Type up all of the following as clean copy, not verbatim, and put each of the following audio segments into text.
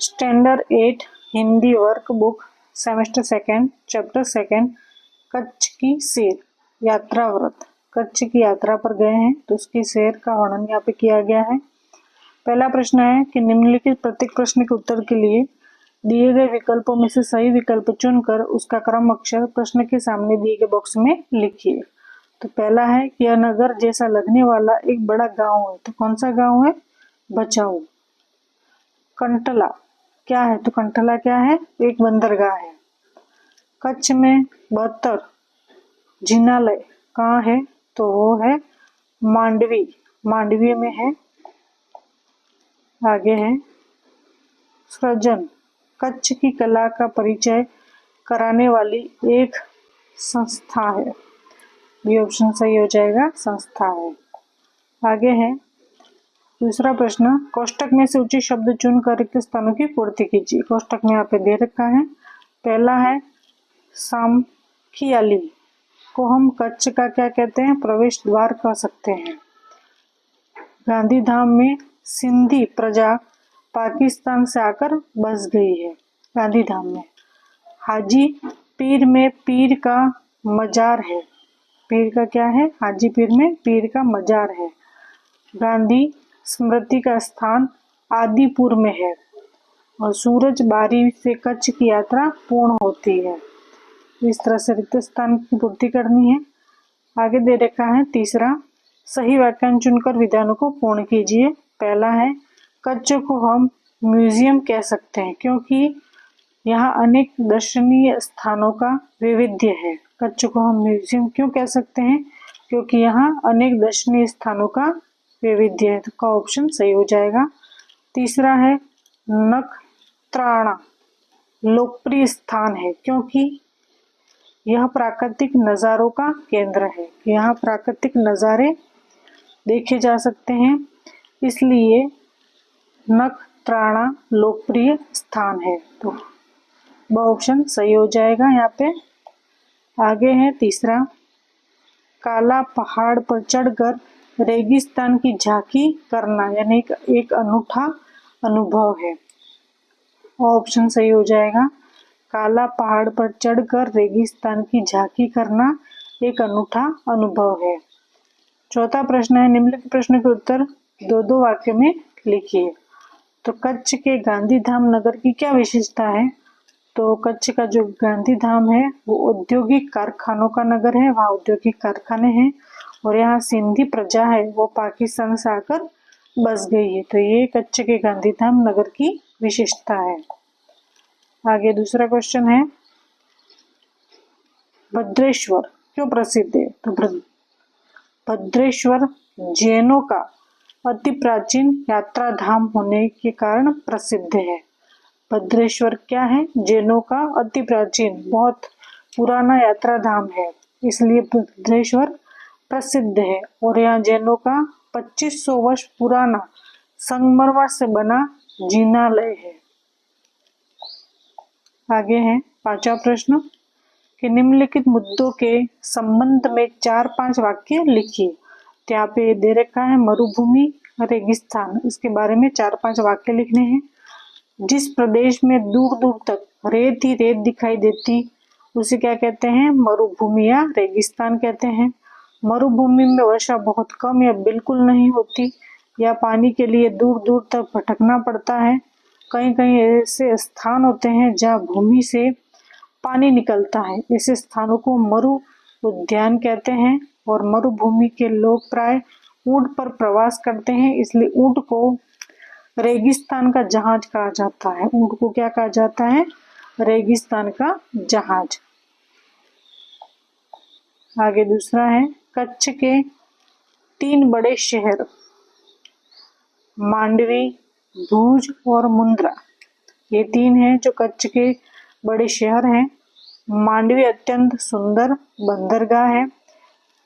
Standard 8 Hindi work book semester second chapter second Kutch की सैर यात्रा व्रत। कच्छ की यात्रा पर गए हैं तो उसकी सैर का वर्णन यहाँ पे किया गया है। पहला प्रश्न है कि निम्नलिखित प्रत्येक प्रश्न के उत्तर के लिए दिए गए विकल्पों में से सही विकल्प चुनकर उसका क्रम अक्षर प्रश्न के सामने दिए गए बॉक्स में लिखिए। तो पहला है कि यह नगर जैसा लगने वाला एक बड़ा गांव है, तो कौन सा गांव है? बचाऊ। कंटला क्या है? तो कंटला क्या है? एक बंदरगाह है। कच्छ में 72 जिनालय कहाँ है? तो वो है मांडवी, मांडवी में है। आगे है सृजन, कच्छ की कला का परिचय कराने वाली एक संस्था है। बी ऑप्शन सही हो जाएगा, संस्था है। आगे है दूसरा प्रश्न, कोष्टक में से उचित शब्द चुनकर रिक्त स्थानों की पूर्ति कीजिए। कोष्टक में यहाँ पे दे रखा है। पहला है सामखियाली को हम कच्छ का क्या कहते हैं? प्रवेश द्वार कह सकते हैं। गांधीधाम में सिंधी प्रजा पाकिस्तान से आकर बस गई है, गांधीधाम में। हाजी पीर में पीर का मजार है। पीर का क्या है? हाजी पीर में पीर का मजार है। गांधी स्मृति का स्थान आदिपुर में है और सूरज बारी से कच्छ की यात्रा पूर्ण होती है। इस तरह से रिक्त स्थान की पूर्ति करनी है। आगे दे रखा है तीसरा, सही वाक्यांश चुनकर विधानों को पूर्ण कीजिए। पहला है कच्छ को हम म्यूजियम कह सकते हैं क्योंकि यहाँ अनेक दर्शनीय स्थानों का वैविध्य है। कच्छ को हम म्यूजियम क्यों कह सकते हैं? क्योंकि यहाँ अनेक दर्शनीय स्थानों का वैविध्य है। तो का ऑप्शन सही हो जाएगा। तीसरा है नखत्राणा लोकप्रिय स्थान है क्योंकि यह प्राकृतिक नज़ारों का केंद्र है। यहाँ प्राकृतिक नज़ारे देखे जा सकते हैं, इसलिए नखत्राणा लोकप्रिय स्थान है। तो ब ऑप्शन सही हो जाएगा यहाँ पे। आगे है तीसरा, काला पहाड़ पर चढ़कर रेगिस्तान की झांकी करना यानी एक अनूठा अनुभव है। ऑप्शन सही हो जाएगा। काला पहाड़ पर चढ़कर रेगिस्तान की झांकी करना एक अनूठा अनुभव है। चौथा प्रश्न है, निम्नलिखित प्रश्न के उत्तर दो दो वाक्य में लिखिए। तो कच्छ के गांधीधाम नगर की क्या विशेषता है? तो कच्छ का जो गांधीधाम है वो औद्योगिक कारखानों का नगर है। वहाँ औद्योगिक कारखाने हैं और यहाँ सिंधी प्रजा है वो पाकिस्तान से आकर बस गई है। तो ये कच्छ के गांधीधाम नगर की विशेषता है। आगे दूसरा क्वेश्चन है, भद्रेश्वर क्यों प्रसिद्ध है? तो भद्रेश्वर जैनों का अति प्राचीन यात्रा धाम होने के कारण प्रसिद्ध है। भद्रेश्वर क्या है? जैनों का अति प्राचीन बहुत पुराना यात्रा धाम है, इसलिए भद्रेश्वर प्रसिद्ध है। और यहाँ जैनों का 2500 वर्ष पुराना संगमरमर से बना जिनालय है। आगे है पांचवा प्रश्न कि निम्नलिखित मुद्दों के संबंध में 4-5 वाक्य लिखिए। तो यहाँ पे दे रखा है मरुभूमि रेगिस्तान, इसके बारे में 4-5 वाक्य लिखने हैं। जिस प्रदेश में दूर दूर तक रेत ही रेत दिखाई देती उसे क्या कहते हैं? मरुभूमि या रेगिस्तान कहते हैं। मरुभूमि में वर्षा बहुत कम या बिल्कुल नहीं होती या पानी के लिए दूर दूर तक भटकना पड़ता है। कहीं कहीं ऐसे स्थान होते हैं जहाँ भूमि से पानी निकलता है, ऐसे स्थानों को मरु उद्यान कहते हैं। और मरुभूमि के लोग प्राय ऊंट पर प्रवास करते हैं, इसलिए ऊंट को रेगिस्तान का जहाज कहा जाता है। ऊंट को क्या कहा जाता है? रेगिस्तान का जहाज। आगे दूसरा है, कच्छ के 3 बड़े शहर मांडवी, भुज और मुंद्रा, ये 3 हैं जो कच्छ के बड़े शहर हैं। मांडवी अत्यंत सुंदर बंदरगाह है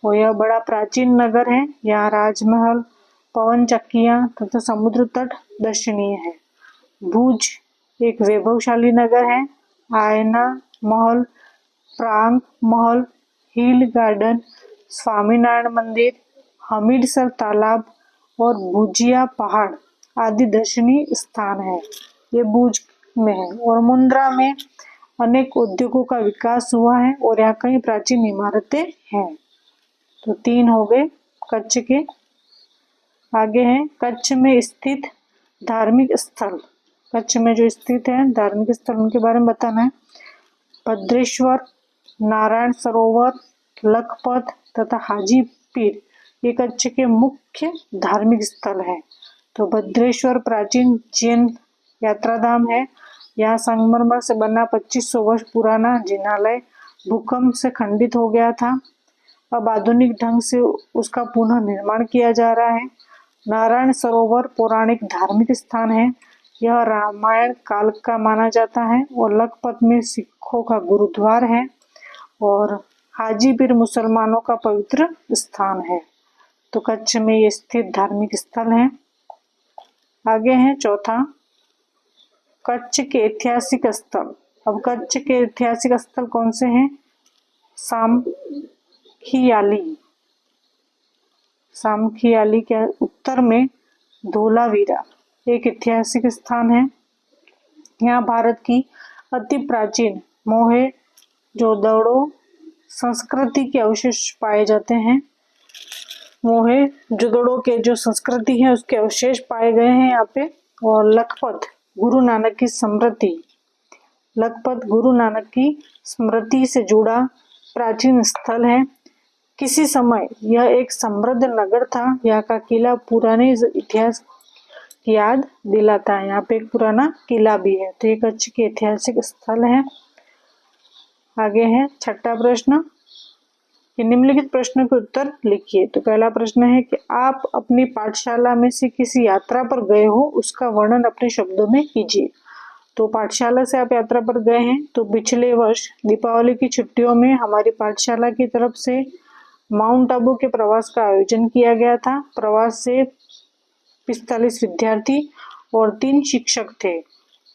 और यह बड़ा प्राचीन नगर है। यहाँ राजमहल, पवन चक्कियाँ तथा समुद्र तट दर्शनीय है। भुज एक वैभवशाली नगर है। आयना महल, प्रांग महल, हिल गार्डन, स्वामीनारायण मंदिर, हमीरसर तालाब और भुजिया पहाड़ आदि दर्शनीय स्थान है। ये भुज में है। और मुंद्रा में अनेक उद्योगों का विकास हुआ है और यहाँ कई प्राचीन इमारतें हैं। तो 3 हो गए कच्छ के। आगे है कच्छ में स्थित धार्मिक स्थल। कच्छ में जो स्थित है धार्मिक स्थल उनके बारे में बताना है। भद्रेश्वर, नारायण सरोवर, लखपत तथा हाजी पीर ये कच्छ के मुख्य धार्मिक स्थल है। तो भद्रेश्वर प्राचीन जैन यात्रा धाम है। यहाँ संगमरमर से बना 2500 वर्ष पुराना जिनालय भूकंप से खंडित हो गया था। अब आधुनिक ढंग से उसका पुनः निर्माण किया जा रहा है। नारायण सरोवर पौराणिक धार्मिक स्थान है। यह रामायण काल का माना जाता है। और लखपत में सिखों का गुरुद्वार है। और हाजीपीर मुसलमानों का पवित्र स्थान है। तो कच्छ में ये स्थित धार्मिक स्थल है। आगे है चौथा कच्छ के ऐतिहासिक स्थल। अब कच्छ के ऐतिहासिक स्थल कौन से हैं? सामखियाली। सामखियाली के उत्तर में धोलावीरा एक ऐतिहासिक स्थान है। यहाँ भारत की अति प्राचीन मोहेंजोदड़ो संस्कृति के अवशेष पाए जाते हैं। मोहेंजोदड़ो के जो संस्कृति है उसके अवशेष पाए गए हैं यहाँ पे। और लखपत गुरु नानक की स्मृति। लखपत गुरु नानक की स्मृति से जुड़ा प्राचीन स्थल है। किसी समय यह एक समृद्ध नगर था। यहाँ का किला पुराने इतिहास की याद दिलाता है। यहाँ पे एक पुराना किला भी है। तो ये कच्छ के ऐतिहासिक स्थल है। आगे है छठा प्रश्न कि निम्नलिखित प्रश्नों के उत्तर लिखिए। तो पहला प्रश्न है कि आप अपनी पाठशाला में से किसी यात्रा पर गए हो, उसका वर्णन अपने शब्दों में कीजिए। तो पाठशाला से आप यात्रा पर गए हैं। तो पिछले वर्ष दीपावली की छुट्टियों में हमारी पाठशाला की तरफ से माउंट आबू के प्रवास का आयोजन किया गया था। प्रवास से 45 विद्यार्थी और 3 शिक्षक थे।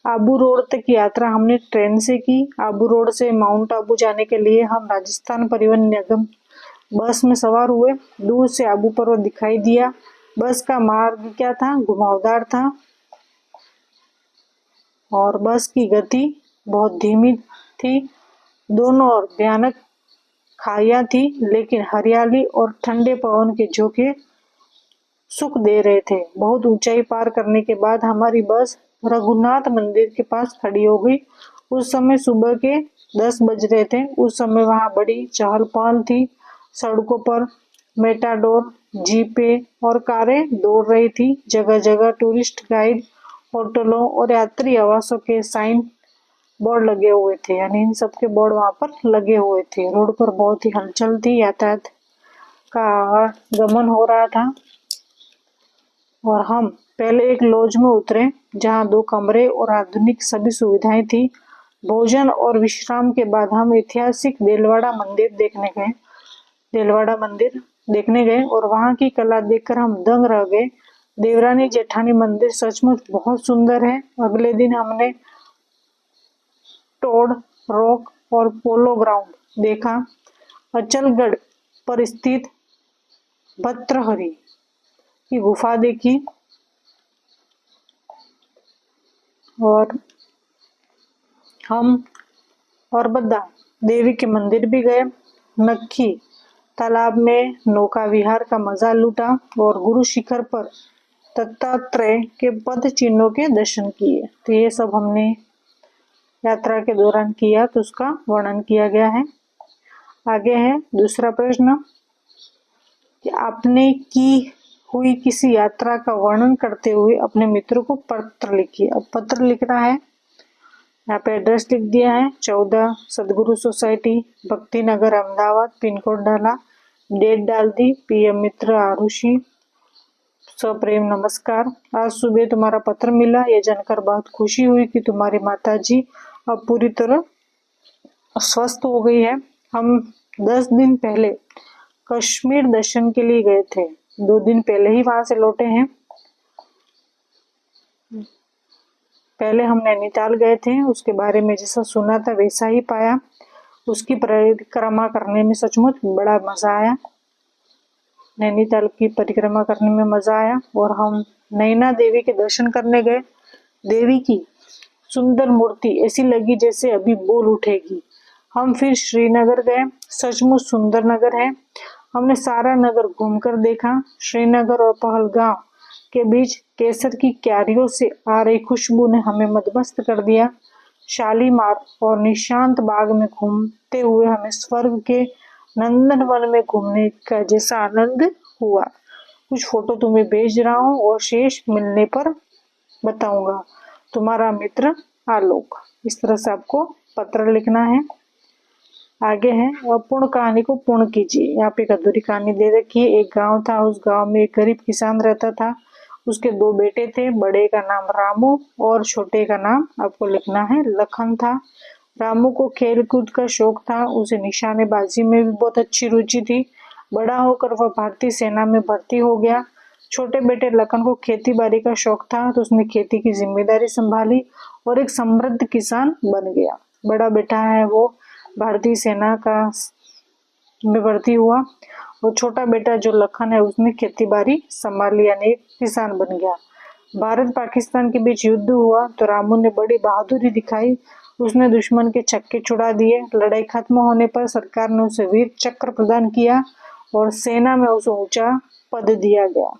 आबू रोड तक की यात्रा हमने ट्रेन से की। आबू रोड से माउंट आबू जाने के लिए हम राजस्थान परिवहन निगम बस में सवार हुए। दूर से आबू पर्वत दिखाई दिया। बस का मार्ग क्या था? घुमावदार था और बस की गति बहुत धीमी थी। दोनों ओर भयानक खाइयां थी, लेकिन हरियाली और ठंडे पवन के झोंके सुख दे रहे थे। बहुत ऊंचाई पार करने के बाद हमारी बस रघुनाथ मंदिर के पास खड़ी हो गई। उस समय सुबह के 10 बज रहे थे। उस समय वहां बड़ी चहल पहल थी। सड़कों पर मेटाडोर, जीपें और कारें दौड़ रही थी। जगह जगह टूरिस्ट गाइड, होटलों और यात्री आवासों के साइन बोर्ड लगे हुए थे। यानी इन सबके बोर्ड वहां पर लगे हुए थे। रोड पर बहुत ही हलचल थी। यातायात का गमन हो रहा था। और हम पहले एक लॉज में उतरे जहां 2 कमरे और आधुनिक सभी सुविधाएं थी। भोजन और विश्राम के बाद हम ऐतिहासिक देलवाड़ा मंदिर देखने गए और वहां की कला देखकर हम दंग रह गए। देवरानी जेठानी मंदिर सचमुच बहुत सुंदर है। अगले दिन हमने टोड रॉक और पोलो ग्राउंड देखा। अचलगढ़ पर स्थित भर्तृहरि की गुफा देखी और हम औरबद्दा देवी के मंदिर भी गए। नक्की तालाब में नौका विहार का मजा लूटा और गुरु शिखर पर दत्तात्रेय के पद चिन्हों के दर्शन किए। तो ये सब हमने यात्रा के दौरान किया, तो उसका वर्णन किया गया है। आगे है दूसरा प्रश्न कि आपने की हुई किसी यात्रा का वर्णन करते हुए अपने मित्रों को पत्र लिखिए। अब पत्र लिखना है। यहाँ पे एड्रेस लिख दिया है 14 सदगुरु सोसाइटी, भक्ति नगर, अहमदाबाद। पिन कोड डाला, डेट डाल दी। पीएम मित्र आरुषि, सप्रेम नमस्कार। आज सुबह तुम्हारा पत्र मिला। ये जानकर बहुत खुशी हुई कि तुम्हारी माताजी अब पूरी तरह स्वस्थ हो गई है। हम 10 दिन पहले कश्मीर दर्शन के लिए गए थे। 2 दिन पहले ही वहां से लौटे हैं। पहले हम नैनीताल गए थे। उसके बारे में जैसा सुना था वैसा ही पाया। उसकी परिक्रमा करने में सचमुच बड़ा मजा आया। नैनीताल की परिक्रमा करने में मजा आया। और हम नैना देवी के दर्शन करने गए। देवी की सुंदर मूर्ति ऐसी लगी जैसे अभी बोल उठेगी। हम फिर श्रीनगर गए, सचमुच सुंदर नगर है। हमने सारा नगर घूमकर देखा। श्रीनगर और पहलगांव के बीच केसर की क्यारियों से आ रही खुशबू ने हमें मदमस्त कर दिया। शालीमार और निशांत बाग में घूमते हुए हमें स्वर्ग के नंदनवन में घूमने का जैसा आनंद हुआ। कुछ फोटो तुम्हें भेज रहा हूँ और शेष मिलने पर बताऊंगा। तुम्हारा मित्र आलोक। इस तरह से आपको पत्र लिखना है। आगे है, अपूर्ण कहानी को पूर्ण कीजिए। यहाँ पे एक अधूरी कहानी दे रखी है। एक गांव था, उस गांव में एक गरीब किसान रहता था। उसके 2 बेटे थे, बड़े का नाम रामू और छोटे का नाम आपको लिखना है लखन था। रामू को खेल कूद का शौक था, उसे निशानेबाजी में भी बहुत अच्छी रुचि थी। बड़ा होकर वह भारतीय सेना में भर्ती हो गया। छोटे बेटे लखन को खेती बाड़ी का शौक था, तो उसने खेती की जिम्मेदारी संभाली और एक समृद्ध किसान बन गया। बड़ा बेटा है वो भारतीय सेना का में भर्ती हुआ और छोटा बेटा जो लखन है उसने खेती बाड़ी संभाली, यानी किसान बन गया। भारत पाकिस्तान के बीच युद्ध हुआ तो रामू ने बड़ी बहादुरी दिखाई। उसने दुश्मन के चक्के छुड़ा दिए। लड़ाई खत्म होने पर सरकार ने उसे वीर चक्र प्रदान किया और सेना में उसे ऊंचा पद दिया गया।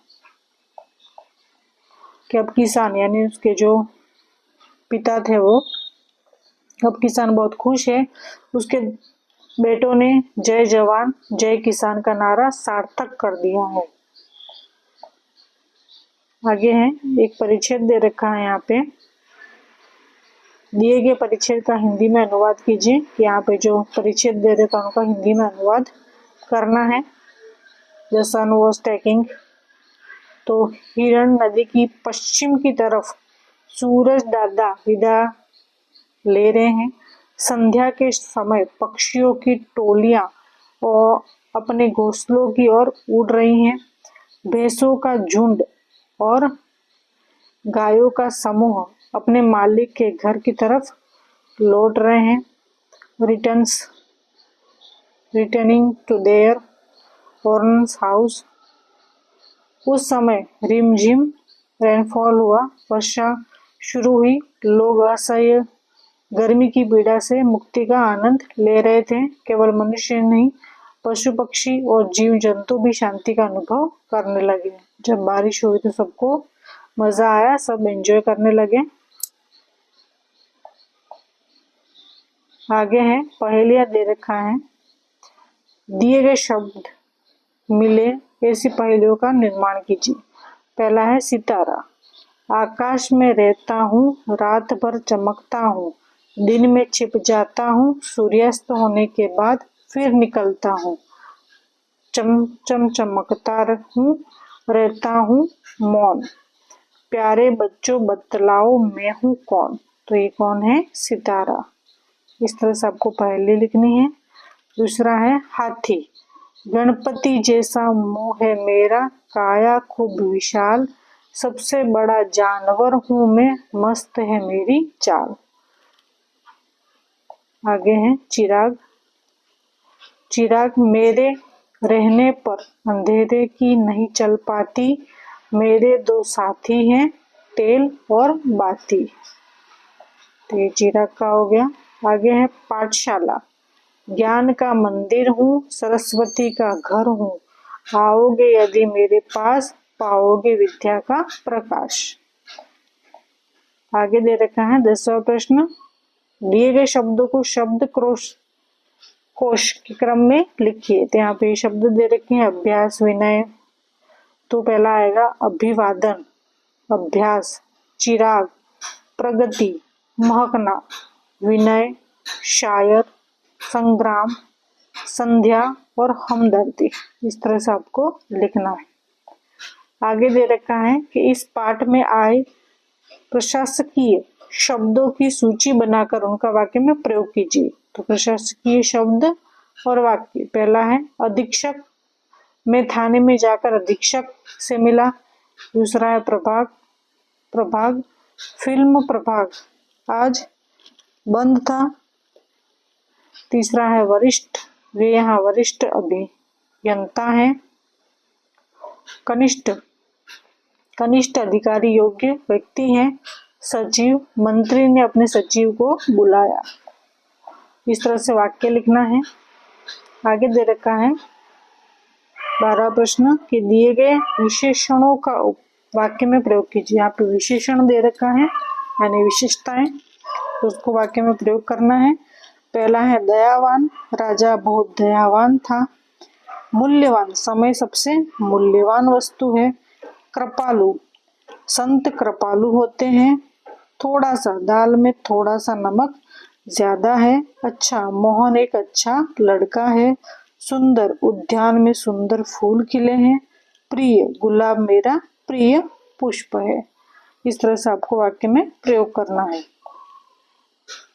कि अब किसान यानी उसके जो पिता थे वो अब किसान बहुत खुश है। उसके बेटों ने जय जवान जय किसान का नारा सार्थक कर दिया है। आगे है, एक परिच्छेद दे रखा है। यहाँ पे दिए गए परिच्छेद का हिंदी में अनुवाद कीजिए। यहाँ पे जो परिच्छेद दे रखा है उनका हिंदी में अनुवाद करना है। द सन वॉज टेकिंग, तो हिरण नदी की पश्चिम की तरफ सूरज दादा विदा ले रहे हैं। संध्या के समय पक्षियों की टोलियां और अपने घोंसलों की ओर उड़ रही हैं। भैंसों का झुंड और गायों का समूह अपने मालिक के घर की तरफ लौट रहे हैं। Returning to their owners house. उस समय रिमझिम रेनफॉल हुआ, वर्षा शुरू हुई। लोग असह्य गर्मी की पीड़ा से मुक्ति का आनंद ले रहे थे। केवल मनुष्य नहीं, पशु पक्षी और जीव जंतु भी शांति का अनुभव करने लगे। जब बारिश हुई तो सबको मजा आया, सब एंजॉय करने लगे। आगे है, पहेलियां दे रखा है। दिए गए शब्द मिले ऐसी पहेलियों का निर्माण कीजिए। पहला है सितारा। आकाश में रहता हूँ, रात भर चमकता हूँ, दिन में छिप जाता हूँ, सूर्यास्त होने के बाद फिर निकलता हूँ। चम चम चमकता हूँ, रहता हूँ मौन। प्यारे बच्चों बतलाओ मैं हूँ कौन। तो ये कौन है? सितारा। इस तरह से आपको पहेली लिखनी है। दूसरा है हाथी। गणपति जैसा मुंह है मेरा, काया खूब विशाल, सबसे बड़ा जानवर हूँ मैं, मस्त है मेरी चाल। आगे है चिराग। चिराग मेरे रहने पर अंधेरे की नहीं चल पाती, मेरे 2 साथी हैं तेल और बाती। तो ये चिराग का हो गया। आगे है पाठशाला। ज्ञान का मंदिर हूँ, सरस्वती का घर हूँ, आओगे यदि मेरे पास, पाओगे विद्या का प्रकाश। आगे दे रखा है 10वां प्रश्न। दिए गए शब्दों को शब्द कोश के क्रम में लिखिए। तो यहाँ पे शब्द दे रखे हैं अभ्यास, विनय। तो पहला आएगा अभिवादन, अभ्यास, चिराग, प्रगति, महकना, विनय, शायर, संग्राम, संध्या और हमदर्दी। इस तरह से आपको लिखना है। आगे दे रखा है कि इस पाठ में आए प्रशासकीय शब्दों की सूची बनाकर उनका वाक्य में प्रयोग कीजिए। तो प्रशासकीय शब्द और वाक्य। पहला है अधीक्षक। मैं थाने में जाकर अधीक्षक से मिला। दूसरा है प्रभाग। फिल्म प्रभाग आज बंद था। तीसरा है वरिष्ठ। वे यहाँ वरिष्ठ अभियंता है। कनिष्ठ अधिकारी योग्य व्यक्ति है। सचिव, मंत्री ने अपने सचिव को बुलाया। इस तरह से वाक्य लिखना है। आगे दे रखा है 12 प्रश्न कि दिए गए विशेषणों का वाक्य में प्रयोग कीजिए। यहाँ पे विशेषण दे रखा है यानी विशेषताएं, तो उसको वाक्य में प्रयोग करना है। पहला है दयावान, राजा बहुत दयावान था। मूल्यवान, समय सबसे मूल्यवान वस्तु है। कृपालु, संत कृपालु होते हैं। थोड़ा सा, दाल में थोड़ा सा नमक ज्यादा है। अच्छा, मोहन एक अच्छा लड़का है। सुंदर, उद्यान में सुंदर फूल खिले हैं। प्रिय, गुलाब मेरा प्रिय पुष्प है। इस तरह से आपको वाक्य में प्रयोग करना है।